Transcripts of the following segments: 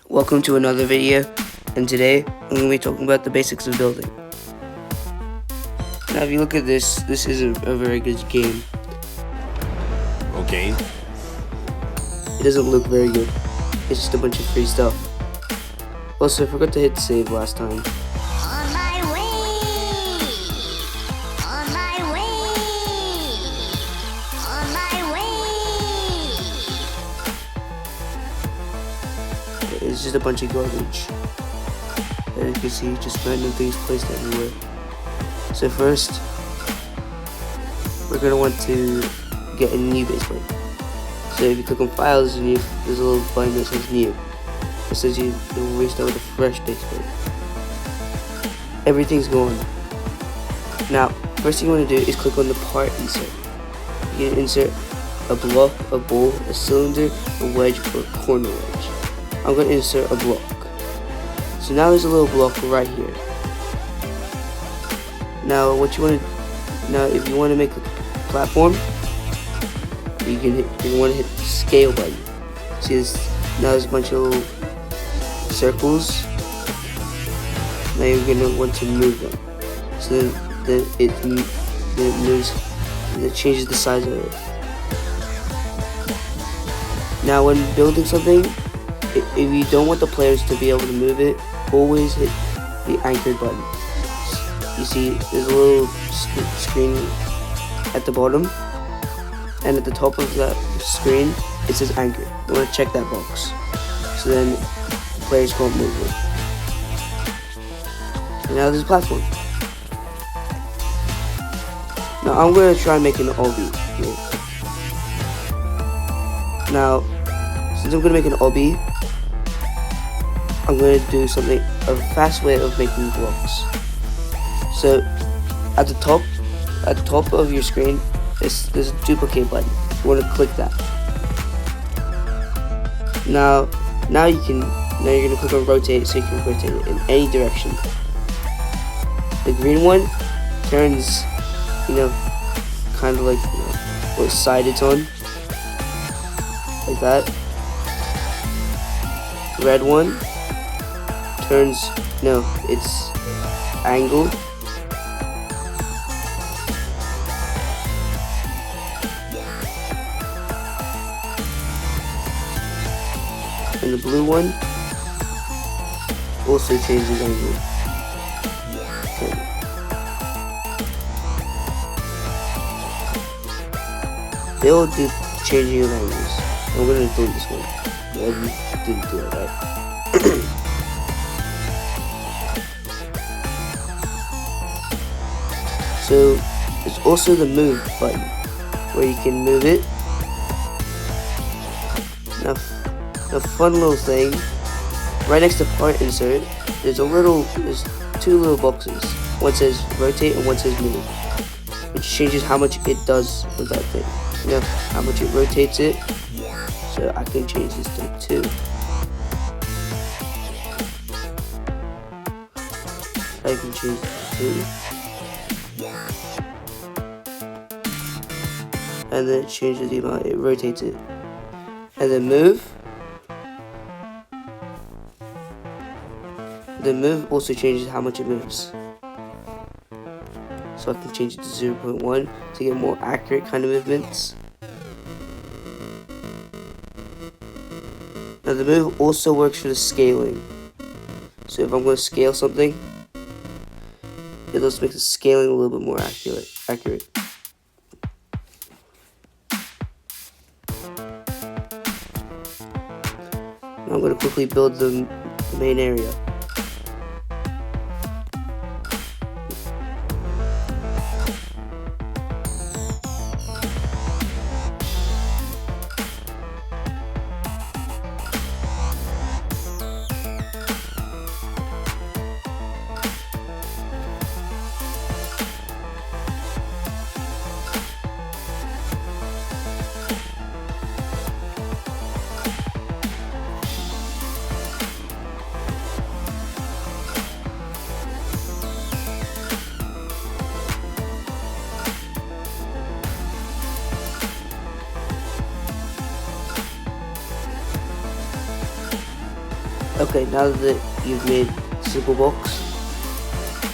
Welcome to another video, and today I'm going to be talking about the basics of building. Now if you look at this is a very good game. Okay. It doesn't look very good. It's just a bunch of free stuff. Also, I forgot to hit save last time. On my way. On my way. On my way. It's just a bunch of garbage. As you can see, just random things placed everywhere. So first, we're going to want to get a new base plate. So if you click on files, and there's a little button that says new. It says you'll restart with a fresh base plate. Everything's gone. Now, first thing you want to do is click on the part insert. You can insert a block, a ball, a cylinder, a wedge, or a corner wedge. I'm going to insert a block. So now there's a little block right here. Now if you want to make a platform, you want to hit the scale button. See this? Now there's a bunch of little circles. Now you're going to want to move them. So then it moves, and it changes the size of it. Now when building something, if you don't want the players to be able to move it, always hit the anchor button. You see there's a little screen at the bottom, and at the top of that screen it says anchor. You want to check that box, so then the players can't move it. And now there's a platform. Now I'm going to try making an obby here. Now since I'm going to make an obby, I'm going to do a fast way of making blocks. So at the top of your screen, there's a duplicate button. You want to click that. Now you're going to click on rotate, so you can rotate it in any direction. The green one turns, kind of like what side it's on, like that. Red one turns, it's angled. And the blue one also changes angle. Okay. They all do changing of angles. I'm gonna delete this one. I didn't do it right. So there's also the move button, where you can move it. Now, a fun little thing, right next to part insert, there's two little boxes. One says rotate and one says move, which changes how much it does with that thing. How much it rotates it. So I can change this to 2. I can change it to 2. And then it changes the amount it rotates it. And then move. The move also changes how much it moves. So I can change it to 0.1 to get more accurate kind of movements. Now the move also works for the scaling. So if I'm going to scale something, it just makes the scaling a little bit more accurate. Now I'm going to quickly build the main area. Okay, now that you've made a simple box,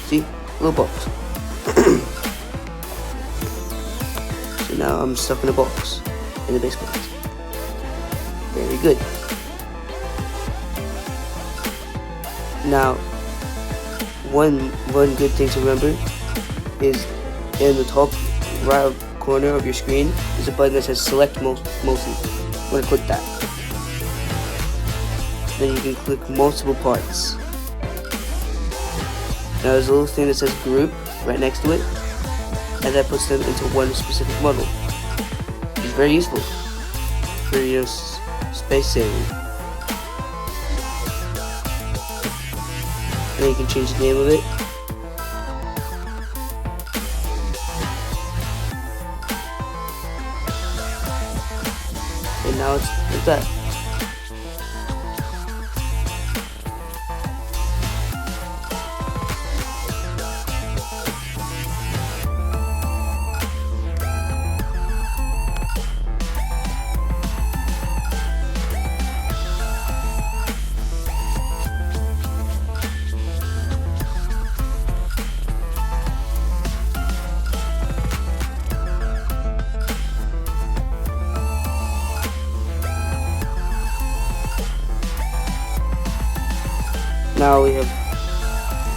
see, little box. So now I'm stuck in a box in the basement. Very good. Now, one good thing to remember is in the top right corner of your screen is a button that says select mostly. I'm going to click that. Then you can click multiple parts. Now there's a little thing that says group right next to it, and that puts them into one specific model, which is very useful for space saving. Then you can change the name of it. And now it's like that.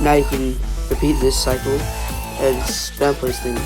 Now you can repeat this cycle and spam place things.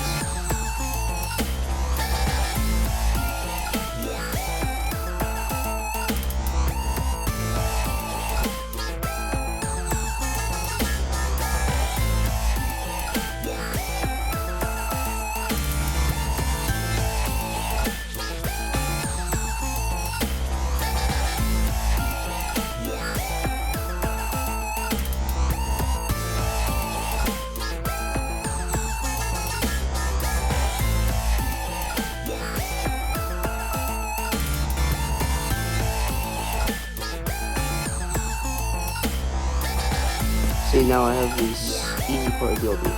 See, now I have this easy part of the obby.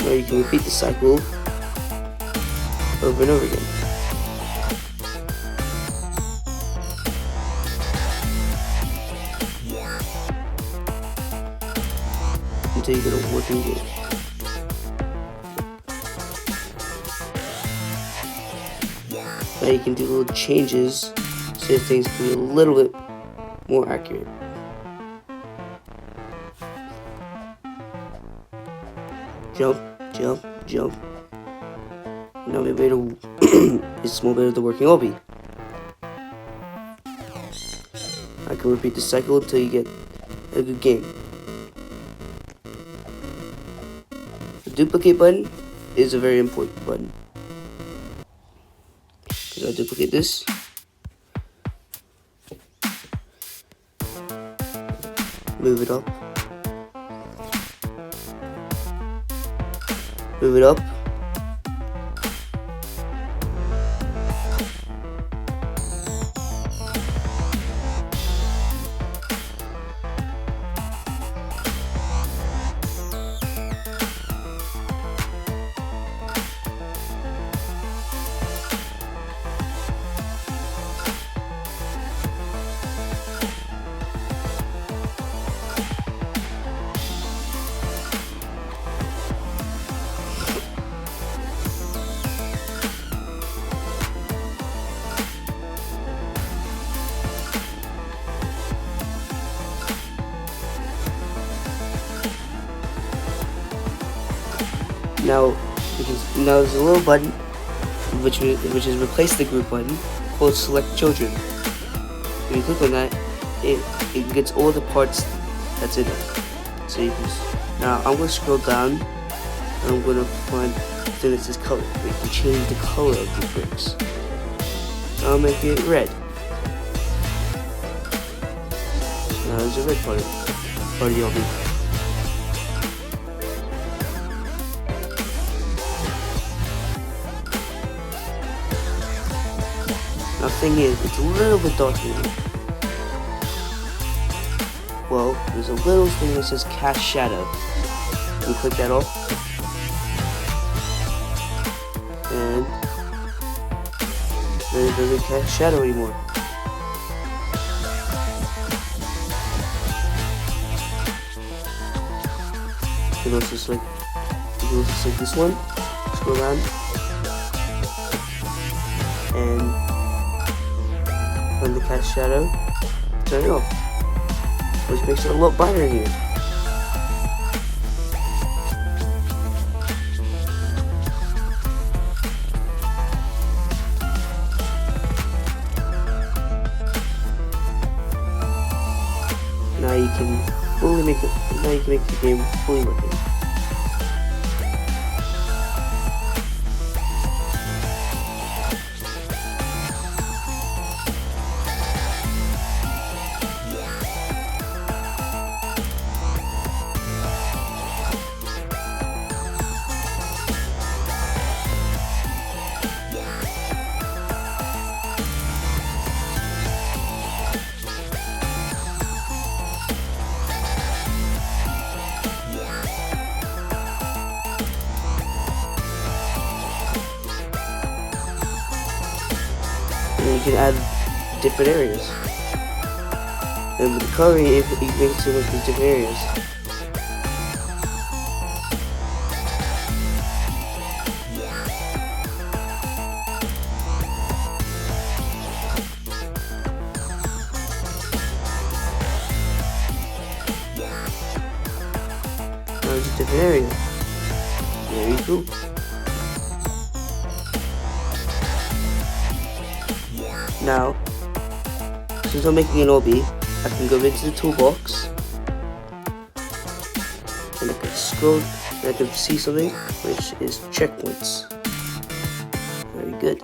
Now you can repeat the cycle over and over again. Until you get a working game. Now you can do little changes so things can be a little bit more accurate. Jump, jump, jump. Now we made a small bit of the working obby. I can repeat the cycle until you get a good game. The duplicate button is a very important button. Because I duplicate this. Move it up. Move it up. Now there's a little button which is replace the group button called select children. When you click on that, it gets all the parts that's in it. So you can now I'm going to scroll down and I'm going to find the thing that says color. Where you can change the color of the bricks. I'll make it red. Now there's a red part of the obby. Now the thing is, it's a little bit dark here. Well, there's a little thing that says cast shadow. You click that off. and then it doesn't cast shadow anymore. You can also select this one, scroll down, and on the cast shadow, turn it off, which makes it a lot brighter here. Now you can make the game fully working. And you can add different areas. And with the coloring, it makes it look these different areas. Now it's a different area. Very cool. Now, since I'm making an obby, I can go into the toolbox and I can scroll and I can see something which is checkpoints. Very good.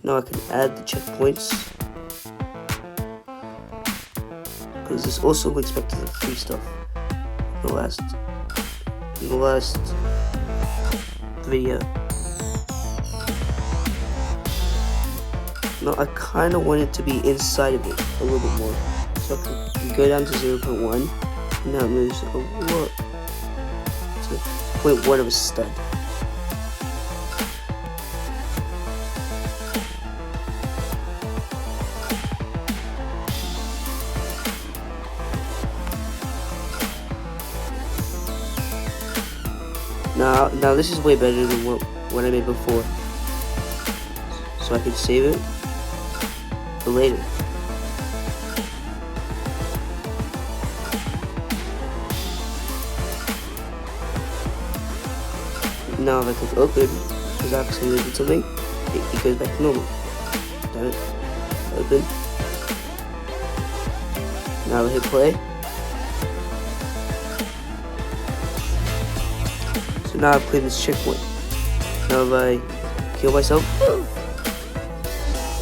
Now I can add the checkpoints, because this also links back to the free stuff in the last video. Now I kind of want it to be inside of it a little bit more, so I can go down to 0.1, and now it moves a lot to 0.1 of a stud. Now this is way better than what I made before. So I can save it for later. Now if I click open, because I accidentally did something, it goes back to normal. Done it. Open. Now I hit play. So now I've cleared this checkpoint. Now if I kill myself,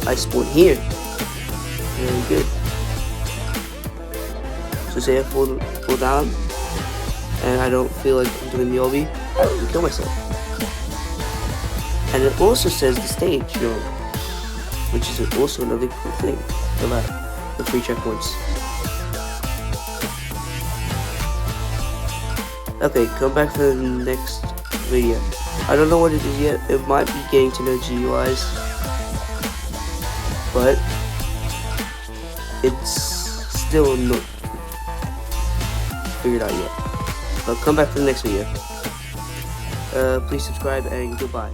I spawn here. Very good. So say I fall down and I don't feel like I'm doing the obby, I can kill myself. And it also says the stage, which is also another cool thing about the free checkpoints. Okay, come back for the next video. I don't know what it is yet. It might be getting to know GUIs, but it's still not figured out yet. But come back for the next video. Please subscribe and goodbye.